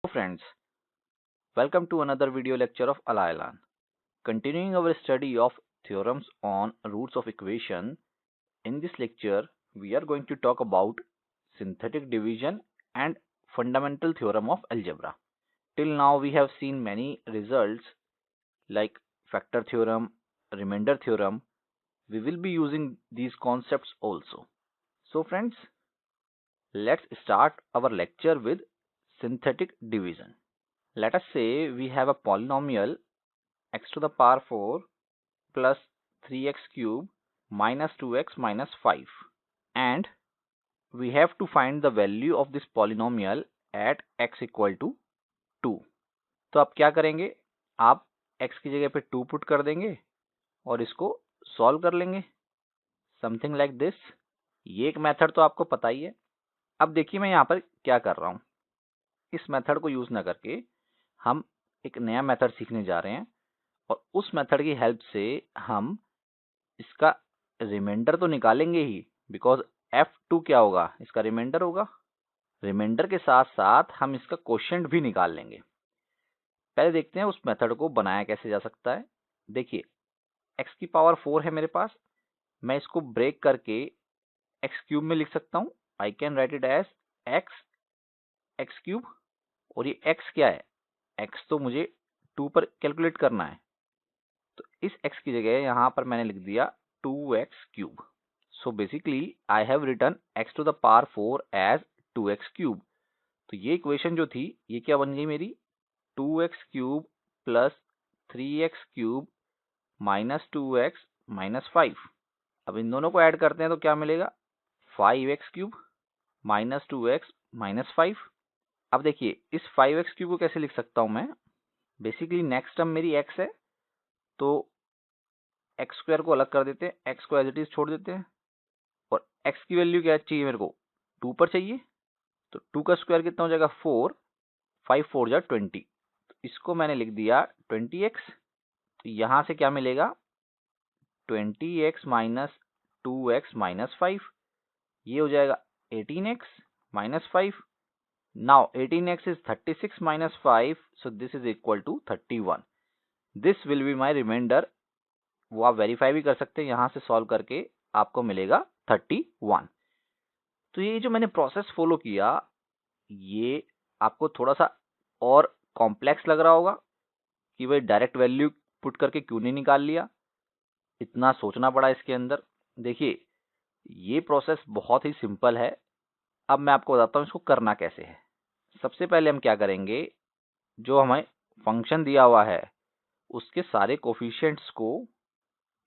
Friends, welcome to another video lecture of Al-Ailan. Continuing our study of theorems on roots of equation, in this lecture we are going to talk about synthetic division and fundamental theorem of algebra. Till now we have seen many results like factor theorem, remainder theorem. We will be using these concepts also. So friends, let's start our lecture with synthetic division. Let us say we have a polynomial x to the power 4 plus 3x cube minus 2x minus 5, and we have to find the value of this polynomial at x equal to 2. तो आप क्या करेंगे, आप x की जगह पे 2 put कर देंगे और इसको सॉल्व कर लेंगे, समथिंग लाइक दिस। ये एक मेथड तो आपको पता ही है। अब देखिए मैं यहाँ पर क्या कर रहा हूँ, इस मेथड को यूज ना करके हम एक नया मेथड सीखने जा रहे हैं और उस मेथड की हेल्प से हम इसका रिमाइंडर तो निकालेंगे ही, बिकॉज f2 क्या होगा, इसका रिमाइंडर होगा। रिमाइंडर के साथ साथ हम इसका कोशेंट भी निकाल लेंगे। पहले देखते हैं उस मेथड को बनाया कैसे जा सकता है। देखिए x की पावर 4 है मेरे पास, मैं इसको ब्रेक करके x क्यूब में लिख सकता हूँ। I can write it as x cube, और ये x क्या है, x तो मुझे 2 पर कैलकुलेट करना है, तो इस x की जगह यहाँ पर मैंने लिख दिया 2x cube. So basically I have written x to the power 4 as 2x cube. तो ये इक्वेशन जो थी ये क्या बन गई मेरी, 2x cube plus 3x cube minus 2x minus 5। अब इन दोनों को ऐड करते हैं तो क्या मिलेगा, 5x cube minus 2x minus 5। अब देखिए इस 5x क्यूब को कैसे लिख सकता हूँ मैं, बेसिकली नेक्स्ट टर्म मेरी x है, तो एक्स स्क्वायर को अलग कर देते हैं, एक्स को एज इट इज छोड़ देते हैं, और एक्स की वैल्यू क्या चाहिए मेरे को, 2 पर चाहिए। तो 2 का स्क्वायर कितना हो जाएगा, 4, 5 4 जा 20, तो इसको मैंने लिख दिया 20x। तो यहाँ से क्या मिलेगा, 20x माइनस 2x माइनस 5, ये हो जाएगा 18x minus 5। Now 18x is 36 minus 5, so this is equal to 31। This will be my reminder. वो आप वेरीफाई भी कर सकते हैं, यहाँ से सॉल्व करके आपको मिलेगा 31। तो ये जो मैंने प्रोसेस फॉलो किया ये आपको थोड़ा सा और कॉम्प्लेक्स लग रहा होगा कि भाई डायरेक्ट वैल्यू पुट करके क्यों नहीं निकाल लिया, इतना सोचना पड़ा इसके अंदर। देखिए ये प्रोसेस बहुत ही सिंपल है। अब मैं आपको बताता हूँ इसको करना कैसे है। सबसे पहले हम क्या करेंगे, जो हमें फंक्शन दिया हुआ है उसके सारे कोफिशिएंट्स को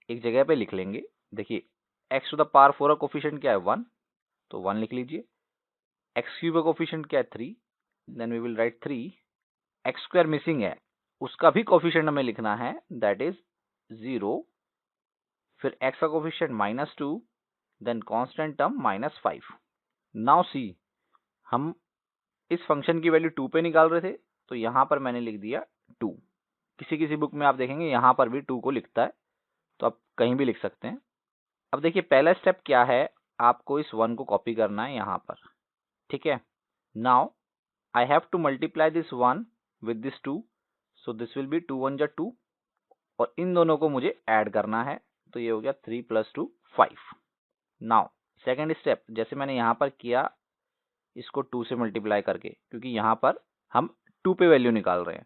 एक जगह पे लिख लेंगे। देखिए x टू द पावर 4 का कोफिशिएंट क्या है, 1, तो 1 लिख लीजिए। x क्यूब का कोफिशिएंट क्या है, 3, then we will write 3। x square missing है, उसका भी कोफिशिएंट हमें लिखना है, दैट इज 0। फिर x का coefficient -2, then constant term -5। Now see, हम इस फंक्शन की वैल्यू 2 पे निकाल रहे थे, तो यहाँ पर मैंने लिख दिया 2। किसी किसी बुक में आप देखेंगे यहाँ पर भी 2 को लिखता है, तो आप कहीं भी लिख सकते हैं। अब देखिए पहला स्टेप क्या है, आपको इस 1 को कॉपी करना है यहाँ पर, ठीक है। Now I have to multiply this 1 with this 2, so this will B 2 1 जा 2, और इन दोनों को मुझे ऐड करना है, तो ये हो गया 3 + 2 5। नाउ सेकेंड स्टेप, जैसे मैंने यहाँ पर किया इसको 2 से मल्टीप्लाई करके, क्योंकि यहाँ पर हम 2 पे वैल्यू निकाल रहे हैं,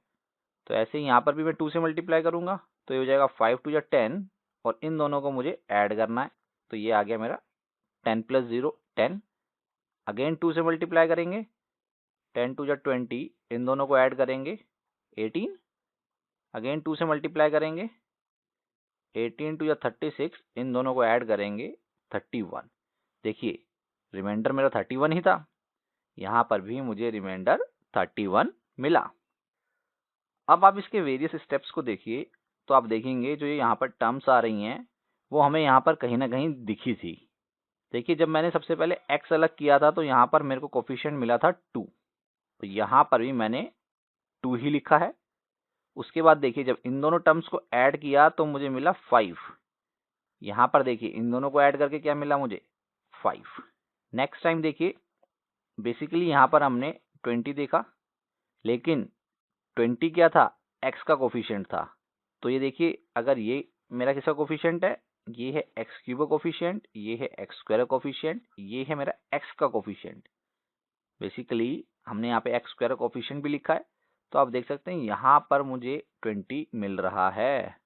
तो ऐसे ही यहाँ पर भी मैं 2 से मल्टीप्लाई करूंगा, तो ये हो जाएगा 5 2 जा 10, और इन दोनों को मुझे ऐड करना है, तो ये आ गया मेरा 10 + 0 10। अगेन 2 से मल्टीप्लाई करेंगे, 10 2 जा 20, इन दोनों को ऐड करेंगे 18। अगेन 2 से मल्टीप्लाई करेंगे, 18 2 जा 36, इन दोनों को ऐड करेंगे 31। देखिए रिमाइंडर मेरा 31 ही था, यहाँ पर भी मुझे रिमाइंडर 31 मिला। अब आप इसके वेरियस स्टेप्स को देखिए, तो आप देखेंगे जो ये यहाँ पर टर्म्स आ रही हैं वो हमें यहाँ पर कहीं ना कहीं दिखी थी। देखिए जब मैंने सबसे पहले x अलग किया था तो यहाँ पर मेरे को कोफिशिएंट मिला था 2, तो यहाँ पर भी मैंने 2 ही लिखा है। उसके बाद देखिए जब इन दोनों टर्म्स को ऐड किया तो मुझे मिला 5। यहाँ पर देखिए इन दोनों को ऐड करके क्या मिला मुझे, 5। नेक्स्ट टाइम देखिए बेसिकली यहाँ पर हमने 20 देखा, लेकिन 20 क्या था, x का कोफिशिएंट था। तो ये देखिए, अगर ये मेरा किसका कोफिशिएंट है, ये है एक्स क्यूब का कोफिशिएंट, ये है एक्स स्क्वायर का कोफिशिएंट, ये है मेरा x का कोफिशिएंट। बेसिकली हमने यहाँ पे एक्स स्क्वायर का कोफिशिएंट भी लिखा है, तो आप देख सकते हैं यहाँ पर मुझे 20 मिल रहा है।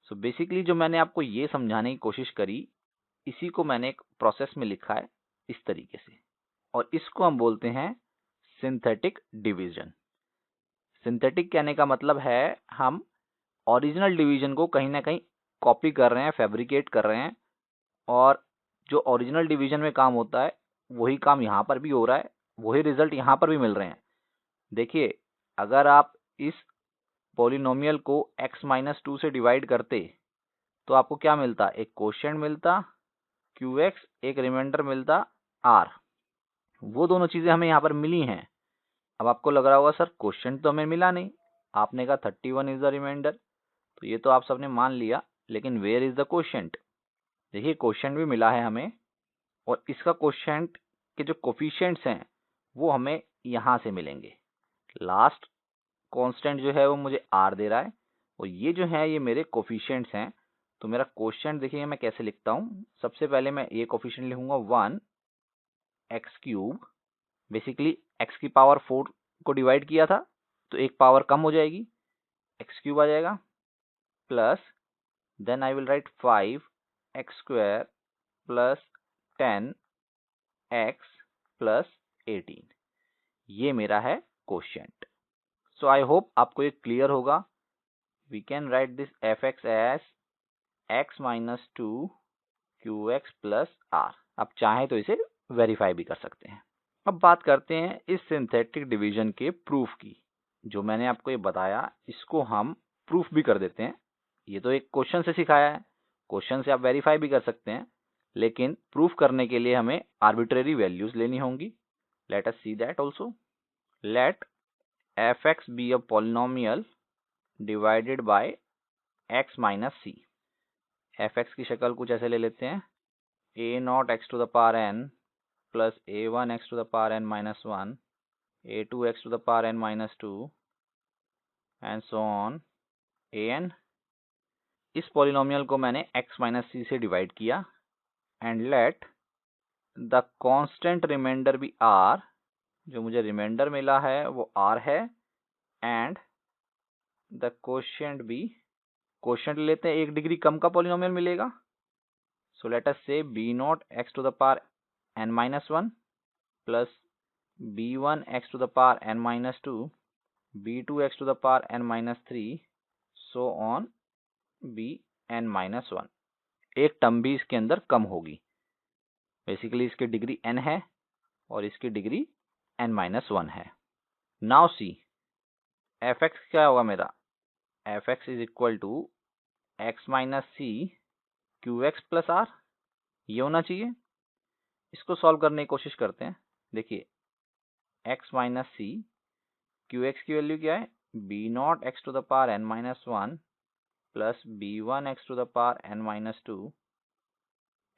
सो बेसिकली जो मैंने आपको ये समझाने की कोशिश करी, इसी को मैंने एक प्रोसेस में लिखा है इस तरीके से, और इसको हम बोलते हैं सिंथेटिक डिवीजन। सिंथेटिक कहने का मतलब है हम ओरिजिनल डिवीजन को कहीं ना कहीं कॉपी कर रहे हैं, फैब्रिकेट कर रहे हैं, और जो ओरिजिनल डिवीजन में काम होता है वही काम यहाँ पर भी हो रहा है, वही रिजल्ट यहाँ पर भी मिल रहे हैं। देखिए, अगर आप इस पॉलिनोमियल को x-2 से डिवाइड करते तो आपको क्या मिलता, एक क्वोशिएंट मिलता qx, एक रिमाइंडर मिलता r। वो दोनों चीजें हमें यहाँ पर मिली हैं। अब आपको लग रहा होगा सर क्वोशिएंट तो हमें मिला नहीं, आपने कहा 31 इज द रिमाइंडर, तो ये तो आप सबने मान लिया, लेकिन वेयर इज द क्वोशिएंट। देखिए क्वोशिएंट भी मिला है हमें, और इसका क्वोशिएंट के जो कोफिशिएंट्स हैं वो हमें यहाँ से मिलेंगे। लास्ट कांस्टेंट जो है वो मुझे r दे रहा है, और ये जो है ये मेरे कोफिशिएंट्स हैं। तो मेरा क्वोशिएंट देखिए मैं कैसे लिखता हूँ, सबसे पहले मैं ये कोफिशिएंट लिखूंगा 1 एक्स क्यूब। बेसिकली x की पावर 4 को डिवाइड किया था तो एक पावर कम हो जाएगी, एक्स क्यूब आ जाएगा, plus then I will write 5 x square plus 10 x plus 18। ये मेरा है क्वोशिएंट। सो आई होप आपको ये क्लियर होगा। We can write this f x as x minus 2 q x plus r. आप चाहें तो इसे वेरीफाई भी कर सकते हैं। अब बात करते हैं इस सिंथेटिक डिवीजन के प्रूफ की। जो मैंने आपको ये बताया इसको हम प्रूफ भी कर देते हैं। ये तो एक क्वेश्चन से सिखाया है, क्वेश्चन से आप वेरीफाई भी कर सकते हैं, लेकिन प्रूफ करने के लिए हमें आर्बिट्रेरी वैल्यूज लेनी होंगी। Let us see that also. Let f x be a polynomial divided by x minus c. F x की शक्ल कुछ ऐसे ले लेते हैं, a naught x to the power n plus a one x to the power n minus one, a two x to the power n minus two, and so on a n. इस polynomial को मैंने x minus c से divide किया, and let the constant reminder be r। जो मुझे reminder मिला है वो r है, and the quotient be, quotient लेते हैं, 1 डिग्री कम का पॉलिनोमियल मिलेगा। सो let us say b naught x to the power n minus one plus b one x to the power n minus two, b two x to the power n minus three, so on b n minus one. एक टर्म भी इसके अंदर कम होगी। Basically इसकी degree n है और इसकी डिग्री n माइनस वन है। नाउ सी एफ एक्स क्या होगा मेरा, f x is equal to x minus c q x plus r, ये होना चाहिए। इसको सॉल्व करने की कोशिश करते हैं। देखिए x minus c, q x की वैल्यू क्या है, b naught x to the power n minus one plus b one x to the power n minus two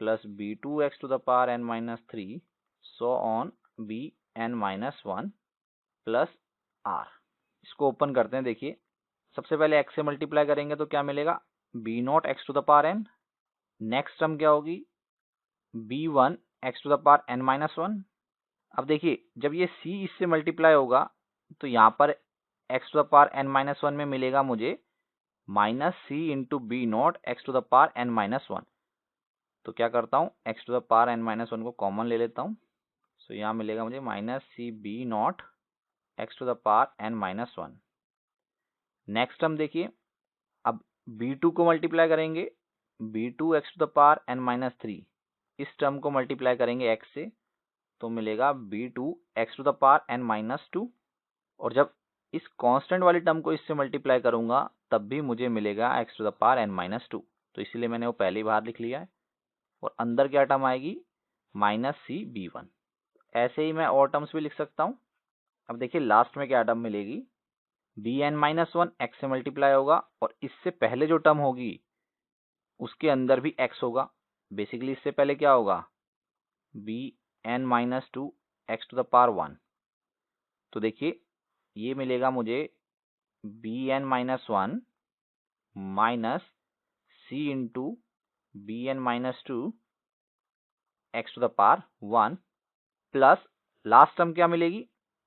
plus b two x to the power n minus three, so on b n minus one plus r. इसको open करते हैं। देखिए सबसे पहले x से multiply करेंगे तो क्या मिलेगा, b naught x to the power n. Next term क्या होगी, b one x to the power n minus one. अब देखिए जब ये c इससे मल्टीप्लाई होगा तो यहाँ पर x to the power n minus one में मिलेगा मुझे minus c into b naught x to the power n minus one. तो क्या करता हूँ, x to the power n minus one को कॉमन ले लेता हूँ। सो यहाँ मिलेगा मुझे minus c b naught x to the power n minus one. Next term देखिए, अब b2 को मल्टीप्लाई करेंगे, b2 x to the power n minus three. इस टर्म को मल्टीप्लाई करेंगे x से तो मिलेगा b2 x to the power n minus two. और जब इस कांस्टेंट वाली टर्म को इससे मल्टीप्लाई करूंगा तब भी मुझे मिलेगा x to the power n minus two. तो इसीलिए मैंने वो पहले ही बाहर लिख लिया है। और अंदर क्या टर्म आएगी, माइनस सी बी वन। ऐसे ही मैं और टर्म्स भी लिख सकता हूँ। अब देखिए लास्ट में क्या टर्म मिलेगी, b n minus one x से मल्टीप्लाई होगा और इससे पहले जो टर्म होगी उसके अंदर भी x होगा। बेसिकली इससे पहले क्या होगा, b n minus two x to the power one. तो देखिए ये मिलेगा मुझे b n minus one minus c into b n minus two x to the power one plus last term क्या मिलेगी,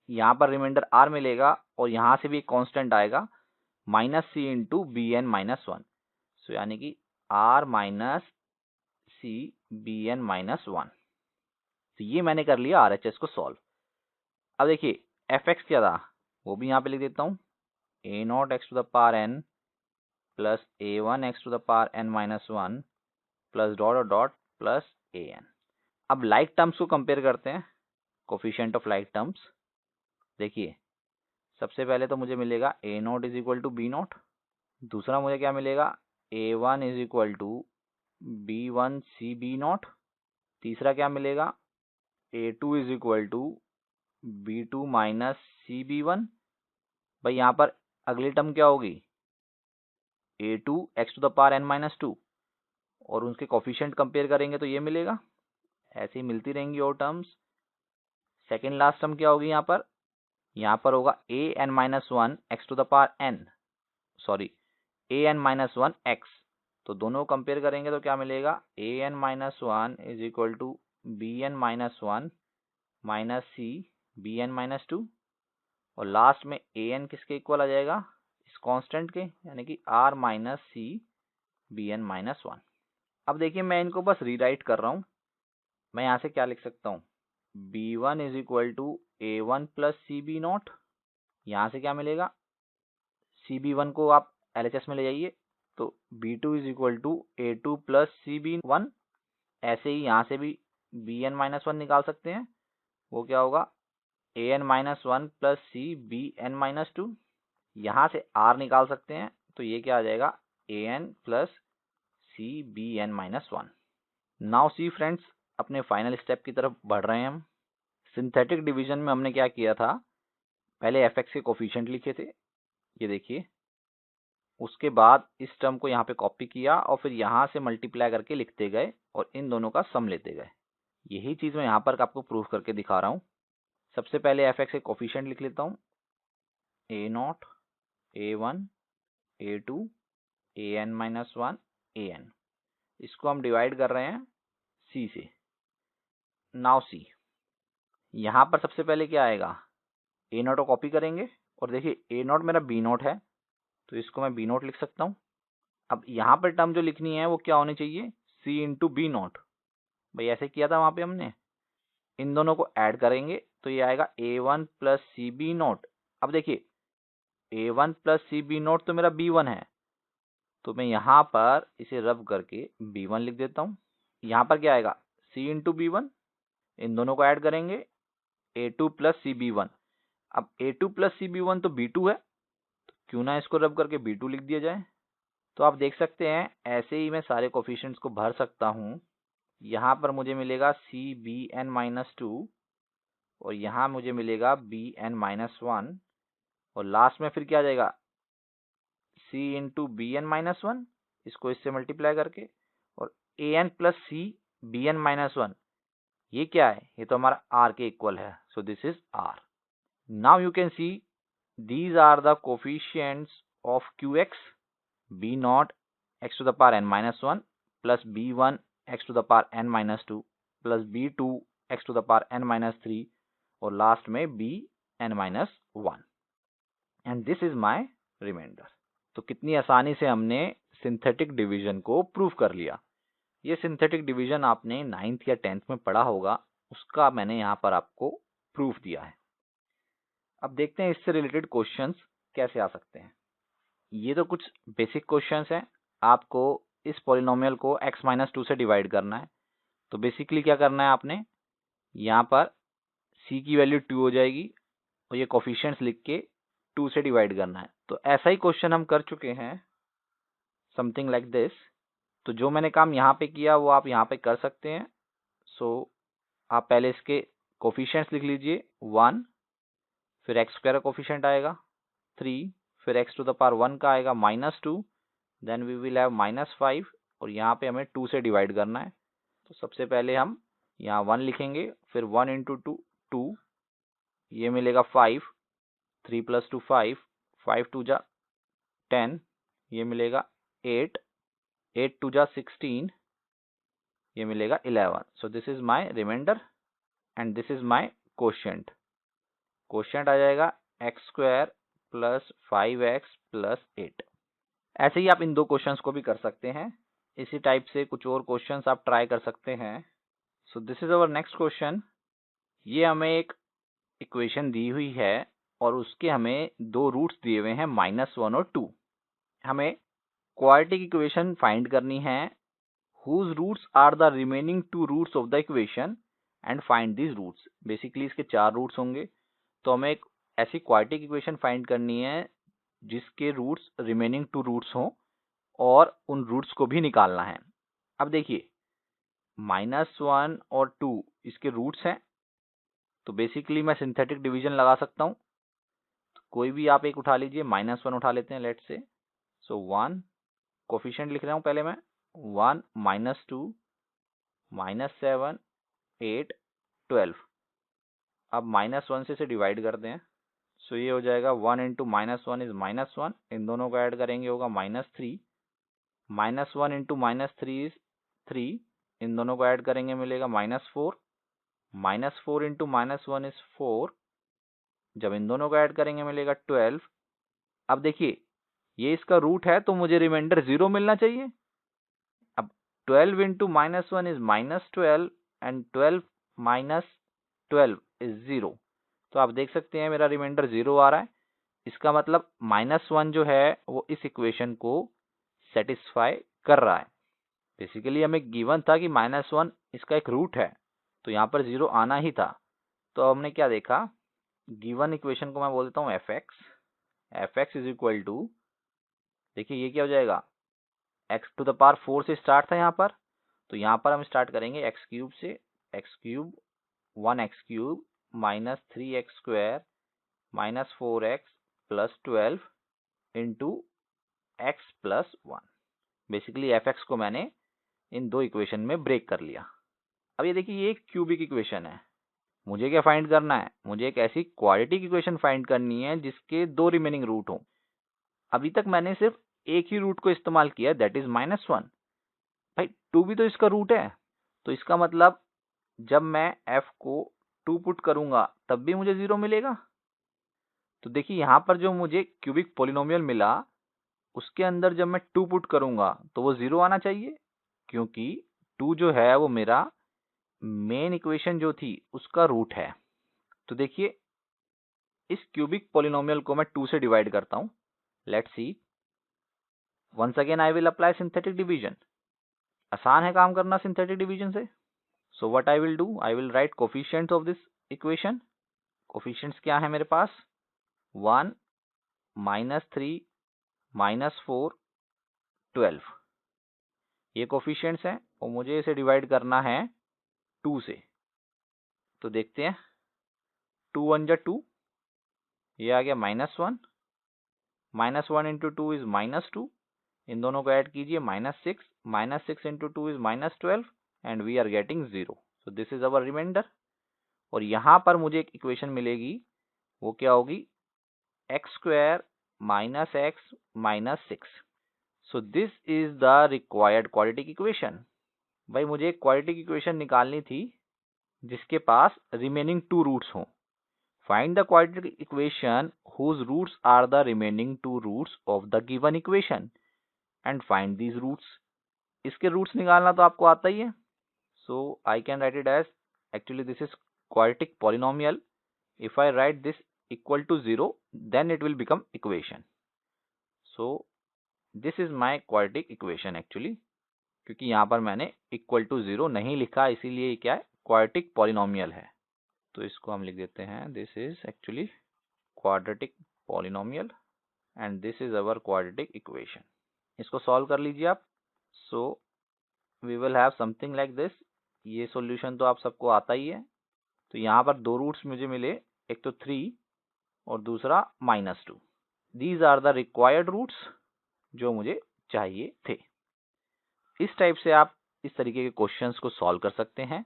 यहाँ पर रिमाइंडर आर मिलेगा और यहाँ से भी एक कांस्टेंट आएगा minus c into b n minus one. So यानी कि r minus c b n minus one. तो ये मैंने कर लिया आरएचएस को सॉल्व। अब देखिए एफ एक्स क्या था वो भी यहाँ पे लिख देता हूँ, a naught x to the power n plus a one x to the power n minus one plus dot dot dot plus a n. अब लाइक टर्म्स को कंपेयर करते हैं, कोफिशिएंट ऑफ लाइक टर्म्स। देखिए सबसे पहले तो मुझे मिलेगा a naught is equal to b naught, दूसरा मुझे क्या मिलेगा a one is equal to b one c b naught, तीसरा क्या मिलेगा a two is equal to b two minus c b one. भाई यहाँ पर अगली टर्म क्या होगी a two x to the power n minus two, और उनके कोफिशिएंट कंपेयर करेंगे तो ये मिलेगा, ऐसे ही मिलती रहेंगी और टर्म्स। सेकेंड लास्ट टर्म क्या होगी यहाँ पर होगा a n minus one x to the power n, sorry a n minus one x. तो दोनों को कंपेयर करेंगे तो क्या मिलेगा a n minus one is equal to b n minus one minus c b n minus two, और last में a N किसके इक्वल आ जाएगा इस कांस्टेंट के, यानी कि r minus c b n minus one. अब देखिए मैं इनको बस रीराइट कर रहा हूँ। मैं यहाँ से क्या लिख सकता हूँ b one is equal to a one plus c b naught, यहाँ से क्या मिलेगा सी बी वन को आप एल एच एस में ले जाइए तो b two is equal to a two plus c b one. ऐसे ही यहाँ से भी बी एन माइनस वन निकाल सकते हैं, वो क्या होगा a n minus one plus c b n minus two. यहाँ से आर निकाल सकते हैं तो ये क्या आ जाएगा a n plus c b n minus one. Now see friends, अपने फाइनल स्टेप की तरफ बढ़ रहे हैं हम। सिंथेटिक डिवीजन में हमने क्या किया था, पहले एफ एक्स के कोफिशिएंट लिखे थे, ये देखिए, उसके बाद इस टर्म को यहाँ पे कॉपी किया और फिर यहाँ से मल्टीप्लाई करके लिखते गए और इन दोनों का सम लेते गए। यही चीज़ मैं यहाँ पर आपको प्रूफ करके दिखा रहा हूँ। सबसे पहले एफ एक्स के कोफिशिएंट लिख लेता हूँ, a naught a one a two a n minus one a n, इसको हम डिवाइड कर रहे हैं सी से। नाउ सी, यहाँ पर सबसे पहले क्या आएगा ए नॉट को कॉपी करेंगे और देखिए ए नॉट मेरा बी नॉट है तो इसको मैं बी नॉट लिख सकता हूँ। अब यहाँ पर टर्म जो लिखनी है वो क्या होनी चाहिए सी इंटू बी नॉट। भाई ऐसे किया था वहाँ पे हमने, इन दोनों को ऐड करेंगे तो ये आएगा a one plus c b naught. अब देखिए a one plus c b naught तो मेरा बी वन है, तो मैं यहाँ पर इसे रब करके बी वन लिख देता हूँ। यहाँ पर क्या आएगा सी इंटू बी वन, इन दोनों को ऐड करेंगे a two plus c b one. अब a two plus c b one तो बी टू है, तो क्यों ना इसको रब करके बी टू लिख दिया जाए। तो आप देख सकते हैं ऐसे ही मैं सारे कोफिशिएंट्स को भर सकता हूँ। यहाँ पर मुझे मिलेगा c b n minus two और यहाँ मुझे मिलेगा बी एन माइनस वन, और लास्ट में फिर क्या आ जाएगा c into b n minus one, इसको इससे मल्टीप्लाई करके, और a n plus c b n minus one, ये क्या है ये तो हमारा आर के इक्वल है, so this is r. Now you can see these are the coefficients of qx, b naught x to the power n minus 1 plus b1 x to the power n minus 2 plus b2 x to the power n minus 3 और last में bn minus 1 and this is my remainder। तो कितनी आसानी से हमने synthetic division को prove कर लिया। ये सिंथेटिक डिवीजन आपने 9th या 10th में पढ़ा होगा, उसका मैंने यहाँ पर आपको प्रूफ दिया है। अब देखते हैं इससे रिलेटेड क्वेश्चंस कैसे आ सकते हैं। ये तो कुछ बेसिक क्वेश्चंस हैं, आपको इस पॉलिनोमियल को x माइनस टू से डिवाइड करना है। तो बेसिकली क्या करना है आपने, यहाँ पर c की वैल्यू 2 हो जाएगी और ये कोफिशिएंट्स लिख के 2 से डिवाइड करना है। तो ऐसा ही क्वेश्चन हम कर चुके हैं, समथिंग लाइक दिस। तो जो मैंने काम यहाँ पे किया वो आप यहाँ पे कर सकते हैं। सो आप पहले इसके कोफिशिएंट्स लिख लीजिए 1, फिर एक्स स्क्वायर का कोफिशिएंट आएगा 3, फिर एक्स टू द पावर 1 का आएगा -2, देन वी विल हैव -5 और यहाँ पे हमें 2 से डिवाइड करना है। तो सबसे पहले हम यहाँ 1 लिखेंगे, फिर 1 इंटू 2 2, ये मिलेगा 5, 3 + 2 5, 5 2 जा 10, ये मिलेगा 8, 8 2 जा 16, ये मिलेगा 11। So this is my reminder and this is my quotient. Quotient आ जाएगा x² + 5x + 8। ऐसे ही आप इन दो क्वेश्चंस को भी कर सकते हैं। इसी टाइप से कुछ और क्वेश्चंस आप ट्राई कर सकते हैं। सो this is our next question. ये हमें एक इक्वेशन दी हुई है और उसके हमें दो रूट्स दिए हुए हैं -1 और 2। हमें क्वाड्रेटिक इक्वेशन फाइंड करनी है whose roots are the remaining two roots of the equation and find these roots। Basically इसके 4 रूट्स होंगे, तो हमें एक ऐसी क्वाड्रेटिक इक्वेशन फाइंड करनी है जिसके रूट्स रिमेनिंग 2 रूट्स हों और उन रूट्स को भी निकालना है। अब देखिए -1 और 2 इसके रूट्स हैं, तो बेसिकली मैं सिंथेटिक डिवीजन लगा सकता हूँ। तो कोई भी आप एक उठा लीजिए, -1 उठा लेते हैं लेट्स से। सो 1 कोफिशिएंट लिख रहा हूँ पहले मैं, 1 -2 -7 8 12। अब -1 से इसे डिवाइड करते हैं। सो ये हो जाएगा 1 × -1 इज -1, इन दोनों को ऐड करेंगे होगा -3, -1 × -3 इज 3, इन दोनों को ऐड करेंगे मिलेगा -4, -4 × -1 इज 4, जब इन दोनों को ऐड करेंगे मिलेगा 12। अब देखिए ये इसका रूट है तो मुझे रिमाइंडर 0 मिलना चाहिए। अब 12 × -1 इज -12 एंड 12 - 12 इज 0। तो आप देख सकते हैं मेरा रिमाइंडर 0 आ रहा है। इसका मतलब -1 जो है वो इस इक्वेशन को सेटिस्फाई कर रहा है। बेसिकली हमें गिवन था कि -1 इसका एक रूट है, तो यहाँ पर 0 आना ही था। तो हमने क्या देखा, गिवन इक्वेशन को मैं बोल देता हूँ fx इज इक्वल टू, देखिए ये क्या हो जाएगा, x⁴ से स्टार्ट था यहाँ पर, तो यहाँ पर हम स्टार्ट करेंगे x³ से, x³ 1x³ -3x² -4x + 12 into x + 1। Basically fx को मैंने इन दो इक्वेशन में ब्रेक कर लिया। अब ये देखिए ये एक क्यूबिक इक्वेशन है, मुझे क्या फाइंड करना है, मुझे एक ऐसी क्वाड्रेटिक इक्वेशन फाइंड करनी है जिसके दो रिमेनिंग रूट हों। अभी तक मैंने सिर्फ एक ही रूट को इस्तेमाल किया, दैट इज -1। भाई 2 भी तो इसका रूट है, तो इसका मतलब जब मैं f को 2 पुट करूंगा तब भी मुझे 0 मिलेगा। तो देखिए यहाँ पर जो मुझे क्यूबिक पॉलिनोमियल मिला उसके अंदर जब मैं 2 पुट करूंगा तो वो 0 आना चाहिए, क्योंकि 2 जो है वो मेरा मेन इक्वेशन जो थी उसका रूट है। तो देखिए इस क्यूबिक पॉलिनोमियल को मैं 2 से डिवाइड करता हूं। Let's see, once again I will apply synthetic division. आसान है काम करना सिंथेटिक डिवीजन से। So what I will do, I will write coefficients of this equation. Coefficients क्या है मेरे पास, 1 -3 -4 12, ये कोफिशिएंट्स हैं और मुझे इसे डिवाइड करना है 2 से। तो देखते हैं, 2 1 जा 2, ये आ गया -1, -1 × 2 इज -2, इन दोनों को ऐड कीजिए -6, -6 × 2 is -12 and we are getting 0। So this is our reminder. और यहाँ पर मुझे एक इक्वेशन मिलेगी, वो क्या होगी, x² - x - 6। So this is the required quadratic equation. भाई मुझे एक क्वाड्रेटिक इक्वेशन निकालनी थी जिसके पास रिमेनिंग 2 रूट्स हों। Find the quadratic equation whose roots are the remaining 2 roots of the given equation and find these roots। इसके roots निकालना तो आपको आता ही है। So I can write it as, actually this is quadratic polynomial. If I write this equal to 0 then it will become equation. So this is my quadratic equation actually, क्योंकि यहाँ पर मैंने इक्वल टू 0 नहीं लिखा, इसीलिए क्या है, quadratic polynomial है। तो इसको हम लिख देते हैं, this is actually quadratic polynomial and this is our quadratic equation. इसको सॉल्व कर लीजिए आप। So we will have something like this. ये सॉल्यूशन तो आप सबको आता ही है। तो यहाँ पर दो रूट्स मुझे मिले, एक तो 3 और दूसरा -2। These are the required roots जो मुझे चाहिए थे। इस टाइप से आप इस तरीके के क्वेश्चंस को सॉल्व कर सकते हैं।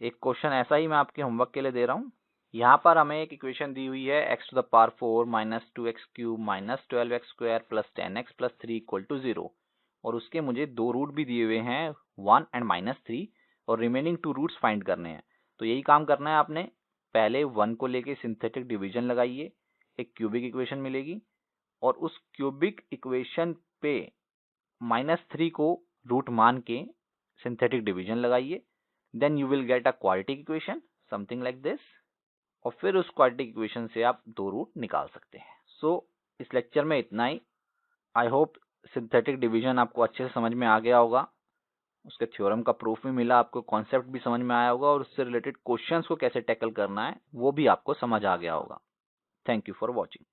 एक क्वेश्चन ऐसा ही मैं आपके होमवर्क के लिए दे रहा हूँ। यहाँ पर हमें एक इक्वेशन दी हुई है x to the power 4 minus 2x cube minus 12x square plus 10x plus 3 equal to 0 और उसके मुझे दो रूट भी दिए हुए हैं 1 एंड -3 और रिमेनिंग टू रूट्स फाइंड करने हैं। तो यही काम करना है आपने। पहले 1 को लेके सिंथेटिक डिवीजन लगाइए, एक क्यूबिक इक्वेशन मिलेगी और उस क्यूबिक इक्वेशन पे -3 को रूट मान के सिंथेटिक डिवीजन लगाइए, then you will get a quadratic equation something like this और फिर उस क्वाड्रेटिक इक्वेशन से आप दो रूट निकाल सकते हैं। सो इस लेक्चर में इतना ही। आई होप सिंथेटिक डिवीजन आपको अच्छे से समझ में आ गया होगा, उसके थ्योरम का प्रूफ भी मिला, आपको कॉन्सेप्ट भी समझ में आया होगा और उससे रिलेटेड क्वेश्चंस को कैसे टैकल करना है वो भी आपको समझ आ गया होगा। Thank you for watching.